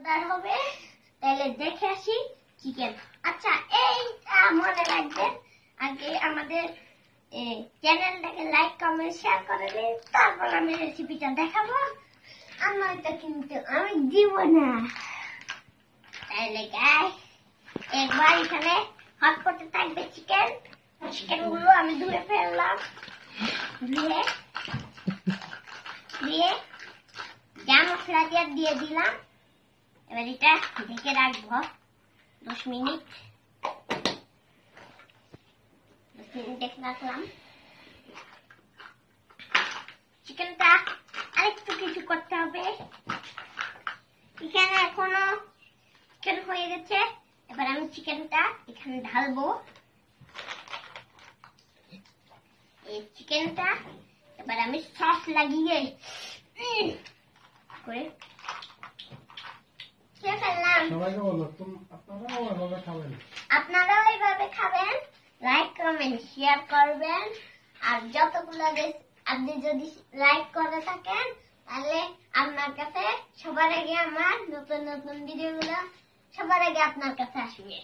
মজাদার হবে। তাহলে দেখে আসি চিকেন। আচ্ছা, এই মনে রাখবেন আগে আমাদের চ্যানেলটাকে লাইক কমেন্ট শেয়ার করে দিন, তারপর আমি রেসিপিটা দেখাবো। আমারটা কিন্তু আমি দিব না। তাহলে গাইস, একবার এখানে হট করতে থাকবে চিকেন গুলো আমি ধুয়ে ফেললাম। দিয়ে যা মশলা দিয়ে দিলাম। এবার এটা ঢেকে রাখবো 10 মিনিট। 10 মিনিট ঢেকে রাখলাম। চিকেনটা আরেকটু কিছু করতে হবে। এখানে এখনো চিকেন হয়ে গেছে। এবার আমি চিকেনটা এখানে ঢালবো। এই চিকেনটা এবার আমি সস লাগিয়ে করে ফেললাম। আপনারাও এইভাবে খাবেন, লাইক কমেন্ট শেয়ার করবেন। আর যতগুলো আপনি যদি লাইক করে থাকেন তাহলে আপনার কাছে সবার আগে আমার নতুন নতুন ভিডিওগুলো সবার আগে আপনার কাছে আসবে।